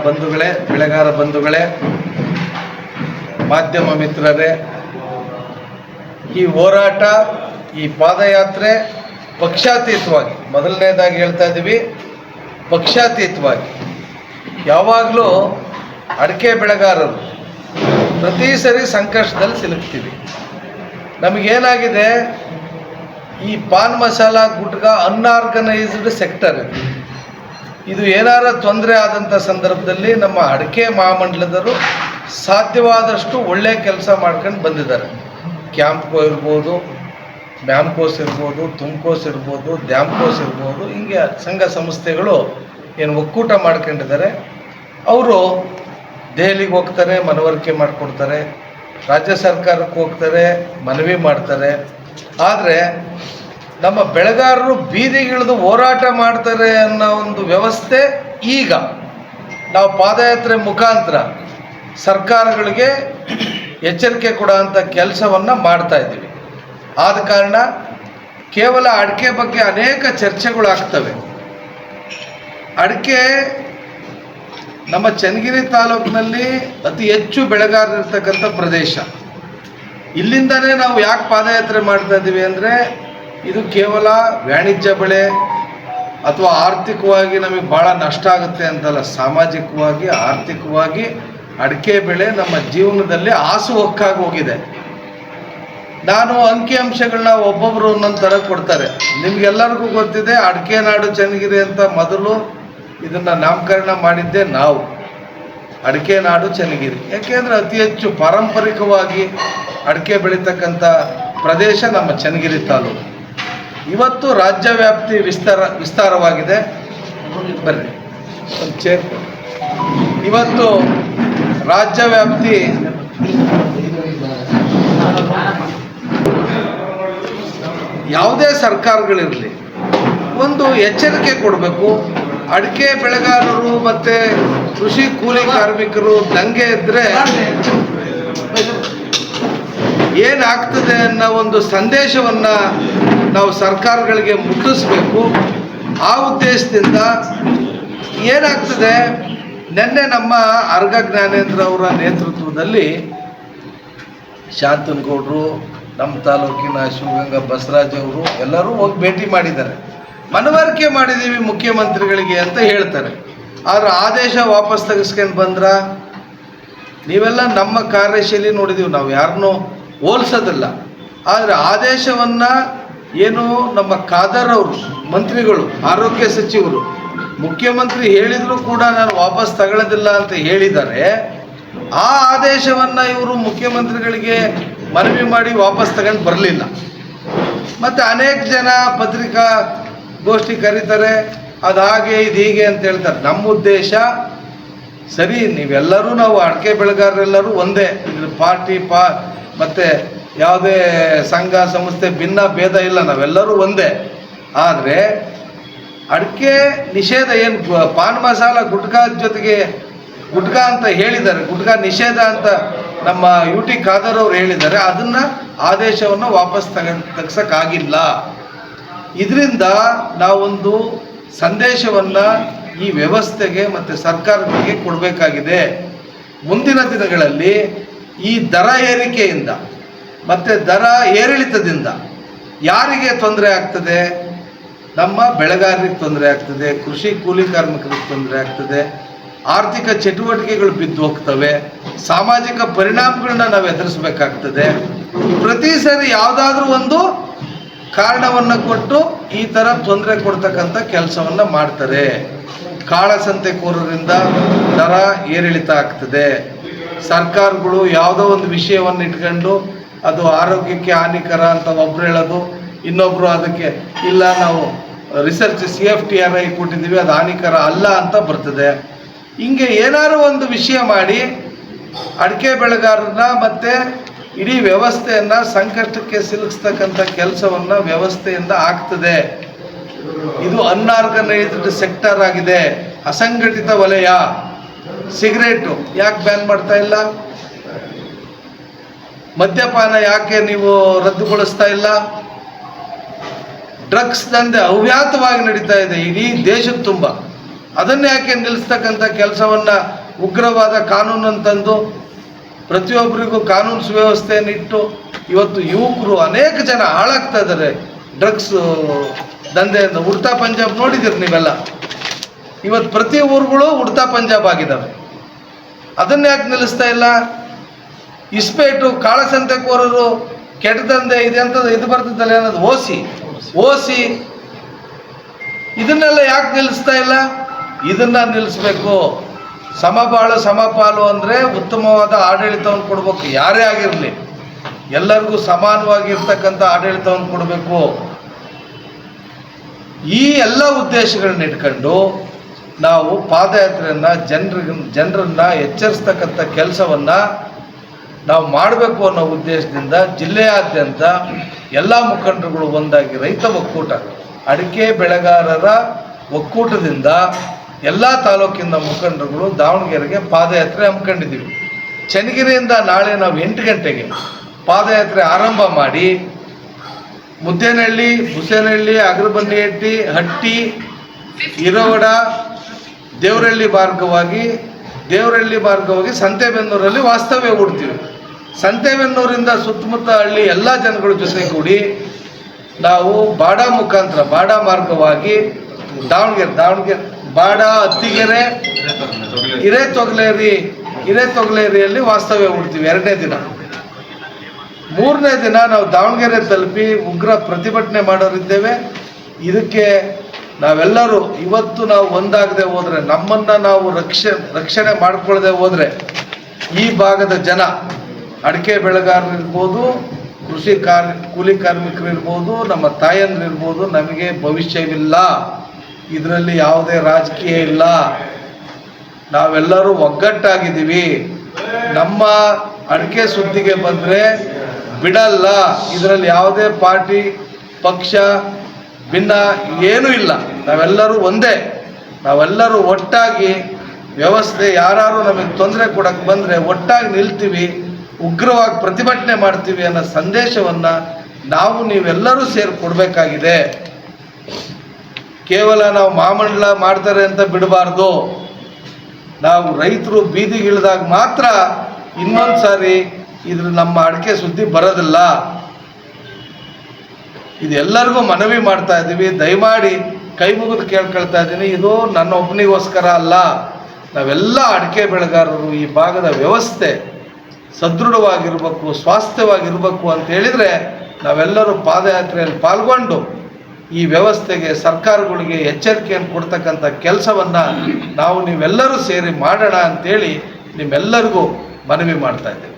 ಬಂಧುಗಳೇ, ಬೆಳೆಗಾರ ಬಂಧುಗಳೇ, ಮಾಧ್ಯಮ ಮಿತ್ರರೇ, ಈ ಹೋರಾಟ, ಈ ಪಾದಯಾತ್ರೆ ಪಕ್ಷಾತೀತವಾಗಿ, ಮೊದಲನೇದಾಗಿ ಹೇಳ್ತಾ ಇದ್ದೀವಿ, ಪಕ್ಷಾತೀತವಾಗಿ ಯಾವಾಗಲೂ ಅಡಿಕೆ ಬೆಳೆಗಾರರು ಪ್ರತಿ ಸರಿ ಸಂಕಷ್ಟದಲ್ಲಿ ಸಿಲುಕ್ತೀವಿ. ನಮಗೇನಾಗಿದೆ, ಈ ಪಾನ್ ಮಸಾಲ ಗುಟ್ಕಾ ಅನ್ಆರ್ಗನೈಸ್ಡ್ ಸೆಕ್ಟರ್ ಇದು ಏನಾರ ತೊಂದರೆ ಆದಂಥ ಸಂದರ್ಭದಲ್ಲಿ ನಮ್ಮ ಅಡಿಕೆ ಮಹಾಮಂಡಲದವರು ಸಾಧ್ಯವಾದಷ್ಟು ಒಳ್ಳೆ ಕೆಲಸ ಮಾಡ್ಕೊಂಡು ಬಂದಿದ್ದಾರೆ. ಕ್ಯಾಂಪ್ಕೋ ಇರ್ಬೋದು, ಮ್ಯಾಮ್ಕೋಸ್ ಇರ್ಬೋದು, ತುಮ್ಕೋಸ್ ಇರ್ಬೋದು, ದ್ಯಾಮ್ಕೋಸ್ ಇರ್ಬೋದು, ಹಿಂಗೆ ಸಂಘ ಸಂಸ್ಥೆಗಳು ಏನು ಒಕ್ಕೂಟ ಮಾಡ್ಕೊಂಡಿದ್ದಾರೆ. ಅವರು ದೆಹಲಿಗೆ ಹೋಗ್ತಾರೆ, ಮನವರಿಕೆ ಮಾಡಿಕೊಡ್ತಾರೆ, ರಾಜ್ಯ ಸರ್ಕಾರಕ್ಕೆ ಹೋಗ್ತಾರೆ, ಮನವಿ ಮಾಡ್ತಾರೆ. ಆದರೆ ನಮ್ಮ ಬೆಳೆಗಾರರು ಬೀದಿಗಿಳಿದು ಹೋರಾಟ ಮಾಡ್ತಾರೆ ಅನ್ನೋ ಒಂದು ವ್ಯವಸ್ಥೆ ಈಗ ನಾವು ಪಾದಯಾತ್ರೆ ಮುಖಾಂತರ ಸರ್ಕಾರಗಳಿಗೆ ಎಚ್ಚರಿಕೆ ಕೊಡೋಂಥ ಕೆಲಸವನ್ನು ಮಾಡ್ತಾ ಇದ್ದೀವಿ. ಆದ ಕಾರಣ ಕೇವಲ ಅಡಿಕೆ ಬಗ್ಗೆ ಅನೇಕ ಚರ್ಚೆಗಳಾಗ್ತವೆ. ಅಡಿಕೆ ನಮ್ಮ ಚನ್ನಗಿರಿ ತಾಲೂಕಿನಲ್ಲಿ ಅತಿ ಹೆಚ್ಚು ಬೆಳೆಗಾರರಿರ್ತಕ್ಕಂಥ ಪ್ರದೇಶ. ಇಲ್ಲಿಂದನೇ ನಾವು ಯಾಕೆ ಪಾದಯಾತ್ರೆ ಮಾಡ್ತಾ ಇದ್ದೀವಿ ಅಂದರೆ, ಇದು ಕೇವಲ ವಾಣಿಜ್ಯ ಬೆಳೆ ಅಥವಾ ಆರ್ಥಿಕವಾಗಿ ನಮಗೆ ಭಾಳ ನಷ್ಟ ಆಗುತ್ತೆ ಅಂತಲ್ಲ, ಸಾಮಾಜಿಕವಾಗಿ ಆರ್ಥಿಕವಾಗಿ ಅಡಿಕೆ ಬೆಳೆ ನಮ್ಮ ಜೀವನದಲ್ಲಿ ಹಾಸುಹೊಕ್ಕಾಗಿ ಹೋಗಿದೆ. ನಾನು ಅಂಕಿಅಂಶಗಳನ್ನ ಒಬ್ಬೊಬ್ಬರು ಒಂದೊಂದು ಥರ ಕೊಡ್ತಾರೆ. ನಿಮಗೆಲ್ಲರಿಗೂ ಗೊತ್ತಿದೆ, ಅಡಿಕೆ ನಾಡು ಚನ್ನಗಿರಿ ಅಂತ ಮೊದಲು ಇದನ್ನು ನಾಮಕರಣ ಮಾಡಿದ್ದೆ ನಾವು, ಅಡಿಕೆ ನಾಡು ಚನ್ನಗಿರಿ. ಯಾಕೆಂದರೆ ಅತಿ ಹೆಚ್ಚು ಪಾರಂಪರಿಕವಾಗಿ ಅಡಿಕೆ ಬೆಳೀತಕ್ಕಂಥ ಪ್ರದೇಶ ನಮ್ಮ ಚನ್ನಗಿರಿ ತಾಲೂಕು. ಇವತ್ತು ರಾಜ್ಯ ವ್ಯಾಪ್ತಿ ವಿಸ್ತಾರವಾಗಿದೆ. ಬರ್ರಿ ಒಂದು ಚೇರ್. ಇವತ್ತು ರಾಜ್ಯ ವ್ಯಾಪ್ತಿ ಯಾವುದೇ ಸರ್ಕಾರಗಳಿರಲಿ ಒಂದು ಎಚ್ಚರಿಕೆ ಕೊಡಬೇಕು. ಅಡಿಕೆ ಬೆಳೆಗಾರರು ಮತ್ತು ಕೃಷಿ ಕೂಲಿ ಕಾರ್ಮಿಕರು ದಂಗೆ ಇದ್ದರೆ ಏನಾಗ್ತದೆ ಅನ್ನೋ ಒಂದು ಸಂದೇಶವನ್ನು ನಾವು ಸರ್ಕಾರಗಳಿಗೆ ಮುಟ್ಟಿಸ್ಬೇಕು. ಆ ಉದ್ದೇಶದಿಂದ ಏನಾಗ್ತದೆ, ನಿನ್ನೆ ನಮ್ಮ ಅರ್ಗ ಜ್ಞಾನೇಂದ್ರ ಅವರ ನೇತೃತ್ವದಲ್ಲಿ ಶಾಂತನಗೌಡರು, ನಮ್ಮ ತಾಲೂಕಿನ ಶಿವಗಂಗಾ ಬಸವರಾಜ್ ಅವರು ಎಲ್ಲರೂ ಹೋಗಿ ಭೇಟಿ ಮಾಡಿದ್ದಾರೆ. ಮನವರಿಕೆ ಮಾಡಿದ್ದೀವಿ ಮುಖ್ಯಮಂತ್ರಿಗಳಿಗೆ ಅಂತ ಹೇಳ್ತಾರೆ. ಆದರೆ ಆದೇಶ ವಾಪಸ್ ತೆಗೆಸ್ಕೊಂಡು ಬಂದ್ರ. ನೀವೆಲ್ಲ ನಮ್ಮ ಕಾರ್ಯಶೈಲಿ ನೋಡಿದ್ದೀವಿ, ನಾವು ಯಾರನ್ನೂ ಹೋಲಿಸೋದಿಲ್ಲ. ಆದರೆ ಆದೇಶವನ್ನು ಏನು ನಮ್ಮ ಖಾದರ್ ಅವರು ಮಂತ್ರಿಗಳು, ಆರೋಗ್ಯ ಸಚಿವರು, ಮುಖ್ಯಮಂತ್ರಿ ಹೇಳಿದರೂ ಕೂಡ ನಾನು ವಾಪಸ್ ತಗೊಳ್ಳೋದಿಲ್ಲ ಅಂತ ಹೇಳಿದ್ದಾರೆ. ಆ ಆದೇಶವನ್ನು ಇವರು ಮುಖ್ಯಮಂತ್ರಿಗಳಿಗೆ ಮನವಿ ಮಾಡಿ ವಾಪಸ್ ತಗೊಂಡು ಬರಲಿಲ್ಲ. ಮತ್ತು ಅನೇಕ ಜನ ಪತ್ರಿಕಾಗೋಷ್ಠಿ ಕರೀತಾರೆ, ಅದು ಹಾಗೆ ಇದು ಹೀಗೆ ಅಂತ ಹೇಳ್ತಾರೆ. ನಮ್ಮ ಉದ್ದೇಶ ಸರಿ, ನೀವೆಲ್ಲರೂ ನಾವು ಅಡಿಕೆ ಬೆಳೆಗಾರರೆಲ್ಲರೂ ಒಂದೇ, ಇದ್ರ ಪಾರ್ಟಿ ಮತ್ತು ಯಾವುದೇ ಸಂಘ ಸಂಸ್ಥೆ ಭಿನ್ನ ಭೇದ ಇಲ್ಲ, ನಾವೆಲ್ಲರೂ ಒಂದೇ. ಆದರೆ ಅಡಿಕೆ ನಿಷೇಧ ಏನು ಪಾನ್ ಮಸಾಲ ಗುಟ್ಕಾ ಜೊತೆಗೆ ಗುಟ್ಕಾ ಅಂತ ಹೇಳಿದ್ದಾರೆ, ಗುಟ್ಕಾ ನಿಷೇಧ ಅಂತ ನಮ್ಮ UT ಖಾದರ್ ಅವರು ಹೇಳಿದ್ದಾರೆ. ಅದನ್ನು ಆದೇಶವನ್ನು ವಾಪಸ್ ತೆಗ್ಸೋಕ್ಕಾಗಿಲ್ಲ. ಇದರಿಂದ ನಾವೊಂದು ಸಂದೇಶವನ್ನು ಈ ವ್ಯವಸ್ಥೆಗೆ ಮತ್ತು ಸರ್ಕಾರಗಳಿಗೆ ಕೊಡಬೇಕಾಗಿದೆ. ಮುಂದಿನ ದಿನಗಳಲ್ಲಿ ಈ ದರ ಏರಿಕೆಯಿಂದ ಮತ್ತು ದರ ಏರಿಳಿತದಿಂದ ಯಾರಿಗೆ ತೊಂದರೆ ಆಗ್ತದೆ? ನಮ್ಮ ಬೆಳೆಗಾರರಿಗೆ ತೊಂದರೆ ಆಗ್ತದೆ, ಕೃಷಿ ಕೂಲಿ ಕಾರ್ಮಿಕರಿಗೆ ತೊಂದರೆ ಆಗ್ತದೆ, ಆರ್ಥಿಕ ಚಟುವಟಿಕೆಗಳು ಬಿದ್ದು ಹೋಗ್ತವೆ, ಸಾಮಾಜಿಕ ಪರಿಣಾಮಗಳನ್ನ ನಾವು ಎದುರಿಸಬೇಕಾಗ್ತದೆ. ಪ್ರತಿ ಸರಿ ಯಾವುದಾದ್ರೂ ಒಂದು ಕಾರಣವನ್ನು ಕೊಟ್ಟು ಈ ಥರ ತೊಂದರೆ ಕೊಡ್ತಕ್ಕಂಥ ಕೆಲಸವನ್ನು ಮಾಡ್ತಾರೆ. ಕಾಳಸಂತೆಕೋರರಿಂದ ದರ ಏರಿಳಿತ ಆಗ್ತದೆ. ಸರ್ಕಾರಗಳು ಯಾವುದೋ ಒಂದು ವಿಷಯವನ್ನು ಇಟ್ಕೊಂಡು ಅದು ಆರೋಗ್ಯಕ್ಕೆ ಹಾನಿಕರ ಅಂತ ಒಬ್ರು ಹೇಳೋದು, ಇನ್ನೊಬ್ಬರು ಅದಕ್ಕೆ ಇಲ್ಲ ನಾವು ರಿಸರ್ಚ್ CFTRI ಕೊಟ್ಟಿದ್ದೀವಿ, ಅದು ಹಾನಿಕರ ಅಲ್ಲ ಅಂತ ಬರ್ತದೆ. ಹಿಂಗೆ ಏನಾದ್ರು ಒಂದು ವಿಷಯ ಮಾಡಿ ಅಡಿಕೆ ಬೆಳೆಗಾರರನ್ನ ಮತ್ತು ಇಡೀ ವ್ಯವಸ್ಥೆಯನ್ನು ಸಂಕಷ್ಟಕ್ಕೆ ಸಿಲುಕಿಸ್ತಕ್ಕಂಥ ಕೆಲಸವನ್ನು ವ್ಯವಸ್ಥೆಯಿಂದ ಆಗ್ತದೆ. ಇದು ಅನ್ಆರ್ಗನೈಸ್ಡ್ ಸೆಕ್ಟರ್ ಆಗಿದೆ, ಅಸಂಘಟಿತ ವಲಯ. ಸಿಗರೇಟು ಯಾಕೆ ಬ್ಯಾನ್ ಮಾಡ್ತಾ ಇಲ್ಲ? ಮದ್ಯಪಾನ ಯಾಕೆ ನೀವು ರದ್ದುಗೊಳಿಸ್ತಾ ಇಲ್ಲ? ಡ್ರಗ್ಸ್ ದಂಧೆ ಅವ್ಯಾತವಾಗಿ ನಡೀತಾ ಇದೆ ಇಡೀ ದೇಶದ ತುಂಬ. ಅದನ್ನು ಯಾಕೆ ನಿಲ್ಲಿಸ್ತಕ್ಕಂಥ ಕೆಲಸವನ್ನು ಉಗ್ರವಾದ ಕಾನೂನನ್ನು ತಂದು ಪ್ರತಿಯೊಬ್ಬರಿಗೂ ಕಾನೂನು ಸುವ್ಯವಸ್ಥೆಯನ್ನು ಇಟ್ಟು ಇವತ್ತು ಯುವಕರು ಅನೇಕ ಜನ ಹಾಳಾಗ್ತಾ ಇದ್ದಾರೆ ಡ್ರಗ್ಸ್ ದಂಧೆಯಿಂದ. ಉಡ್ತಾ ಪಂಜಾಬ್ ನೋಡಿದ್ದೀರಿ ನೀವೆಲ್ಲ, ಇವತ್ತು ಪ್ರತಿ ಊರುಗಳು ಉಡ್ತಾ ಪಂಜಾಬ್ ಆಗಿದ್ದಾವೆ. ಅದನ್ನು ಯಾಕೆ ನಿಲ್ಲಿಸ್ತಾ ಇಲ್ಲ? ಇಸ್ಪೇಟು ಕಾಳಸಂತೆಕೋರರು ಕೆಟ್ಟ ದಂಧೆ ಇದೆ ಅಂತ ಇದು ಬರ್ತದಲ್ಲ ಅನ್ನೋದು ಓಸಿ ಇದನ್ನೆಲ್ಲ ಯಾಕೆ ನಿಲ್ಲಿಸ್ತಾ ಇಲ್ಲ? ಇದನ್ನು ನಿಲ್ಲಿಸ್ಬೇಕು. ಸಮಬಾಳು ಸಮಪಾಲು ಅಂದರೆ ಉತ್ತಮವಾದ ಆಡಳಿತವನ್ನು ಕೊಡಬೇಕು. ಯಾರೇ ಆಗಿರಲಿ ಎಲ್ಲರಿಗೂ ಸಮಾನವಾಗಿರ್ತಕ್ಕಂಥ ಆಡಳಿತವನ್ನು ಕೊಡಬೇಕು. ಈ ಎಲ್ಲ ಉದ್ದೇಶಗಳನ್ನ ಇಟ್ಕೊಂಡು ನಾವು ಪಾದಯಾತ್ರೆಯನ್ನು ಜನರನ್ನ ಎಚ್ಚರಿಸ್ತಕ್ಕಂಥ ಕೆಲಸವನ್ನು ನಾವು ಮಾಡಬೇಕು ಅನ್ನೋ ಉದ್ದೇಶದಿಂದ ಜಿಲ್ಲೆಯಾದ್ಯಂತ ಎಲ್ಲ ಮುಖಂಡರುಗಳು ಒಂದಾಗಿ ರೈತ ಒಕ್ಕೂಟ, ಅಡಿಕೆ ಬೆಳೆಗಾರರ ಒಕ್ಕೂಟದಿಂದ ಎಲ್ಲ ತಾಲೂಕಿನ ಮುಖಂಡರುಗಳು ದಾವಣಗೆರೆಗೆ ಪಾದಯಾತ್ರೆ ಹಮ್ಮಿಕೊಂಡಿದ್ದೀವಿ. ಚನ್ನಗಿರಿಯಿಂದ ನಾಳೆ ನಾವು 8 ಗಂಟೆಗೆ ಪಾದಯಾತ್ರೆ ಆರಂಭ ಮಾಡಿ ಮುದ್ದೇನಹಳ್ಳಿ, ಹುಸೇನಹಳ್ಳಿ, ಅಗ್ರಬನ್ನಿಹಟ್ಟಿ, ಹಟ್ಟಿ, ಇರವಡ, ದೇವರಹಳ್ಳಿ ಮಾರ್ಗವಾಗಿ ಸಂತೆಬೆನ್ನೂರಲ್ಲಿ ವಾಸ್ತವ್ಯ ಹೂಡ್ತೀವಿ. ಸಂತೆಬೆನ್ನೂರಿಂದ ಸುತ್ತಮುತ್ತ ಹಳ್ಳಿ ಎಲ್ಲ ಜನಗಳ ಜೊತೆಗೂಡಿ ನಾವು ಬಾಡ ಮಾರ್ಗವಾಗಿ ದಾವಣಗೆರೆ ಬಾಡ, ಅತ್ತಿಗೆರೆ, ಹಿರೇತೊಗಲೇರಿಯಲ್ಲಿ ವಾಸ್ತವ್ಯ ಹೂಡ್ತೀವಿ 2ನೇ ದಿನ. 3ನೇ ದಿನ ನಾವು ದಾವಣಗೆರೆ ತಲುಪಿ ಉಗ್ರ ಪ್ರತಿಭಟನೆ ಮಾಡೋರಿದ್ದೇವೆ. ಇದಕ್ಕೆ ನಾವೆಲ್ಲರೂ ಇವತ್ತು ನಾವು ಒಂದಾಗದೆ ಹೋದರೆ, ನಮ್ಮನ್ನು ನಾವು ರಕ್ಷಣೆ ಮಾಡ್ಕೊಳ್ಳದೆ ಹೋದರೆ ಈ ಭಾಗದ ಜನ, ಅಡಿಕೆ ಬೆಳೆಗಾರರಿರ್ಬೋದು, ಕೂಲಿ ಕಾರ್ಮಿಕರಿರ್ಬೋದು, ನಮ್ಮ ತಾಯಂದಿರಿರ್ಬೋದು, ನಮಗೆ ಭವಿಷ್ಯವಿಲ್ಲ. ಇದರಲ್ಲಿ ಯಾವುದೇ ರಾಜಕೀಯ ಇಲ್ಲ. ನಾವೆಲ್ಲರೂ ಒಗ್ಗಟ್ಟಾಗಿದ್ದೀವಿ. ನಮ್ಮ ಅಡಿಕೆ ಸುದ್ದಿಗೆ ಬಂದರೆ ಬಿಡಲ್ಲ. ಇದರಲ್ಲಿ ಯಾವುದೇ ಪಾರ್ಟಿ ಪಕ್ಷ ಭಿನ್ನ ಏನೂ ಇಲ್ಲ. ನಾವೆಲ್ಲರೂ ಒಂದೇ. ನಾವೆಲ್ಲರೂ ಒಟ್ಟಾಗಿ ವ್ಯವಸ್ಥೆ, ಯಾರು ನಮಗೆ ತೊಂದರೆ ಕೊಡಕ್ಕೆ ಬಂದರೆ ಒಟ್ಟಾಗಿ ನಿಲ್ತೀವಿ, ಉಗ್ರವಾಗಿ ಪ್ರತಿಭಟನೆ ಮಾಡ್ತೀವಿ ಅನ್ನೋ ಸಂದೇಶವನ್ನು ನೀವೆಲ್ಲರೂ ಸೇರಿ ಕೊಡಬೇಕಾಗಿದೆ. ಕೇವಲ ನಾವು ಮಾಮಂಡಲ ಮಾಡ್ತಾರೆ ಅಂತ ಬಿಡಬಾರ್ದು. ನಾವು ರೈತರು ಬೀದಿಗಿಳಿದಾಗ ಮಾತ್ರ ಇನ್ನೊಂದು ಸಾರಿ ನಮ್ಮ ಅಡಿಕೆ ಸುದ್ದಿ ಬರೋದಿಲ್ಲ. ಇದೆಲ್ಲರಿಗೂ ಮನವಿ ಮಾಡ್ತಾ ಇದ್ದೀವಿ. ದಯಮಾಡಿ ಕೈ ಮುಗಿದು ಕೇಳ್ಕೊಳ್ತಾ ಇದ್ದೀನಿ, ಇದು ನನ್ನ ಒಬ್ಬನಿಗೋಸ್ಕರ ಅಲ್ಲ. ನಾವೆಲ್ಲ ಅಡಿಕೆ ಬೆಳೆಗಾರರು ಈ ಭಾಗದ ವ್ಯವಸ್ಥೆ ಸದೃಢವಾಗಿರಬೇಕು, ಸ್ವಾಸ್ಥ್ಯವಾಗಿರಬೇಕು ಅಂತ ಹೇಳಿದರೆ ನಾವೆಲ್ಲರೂ ಪಾದಯಾತ್ರೆಯಲ್ಲಿ ಪಾಲ್ಗೊಂಡು ಈ ವ್ಯವಸ್ಥೆಗೆ, ಸರ್ಕಾರಗಳಿಗೆ ಎಚ್ಚರಿಕೆಯನ್ನು ಕೊಡ್ತಕ್ಕಂಥ ಕೆಲಸವನ್ನು ನೀವೆಲ್ಲರೂ ಸೇರಿ ಮಾಡೋಣ ಅಂತೇಳಿ ನಿಮ್ಮೆಲ್ಲರಿಗೂ ಮನವಿ ಮಾಡ್ತಾ ಇದ್ದೇವೆ.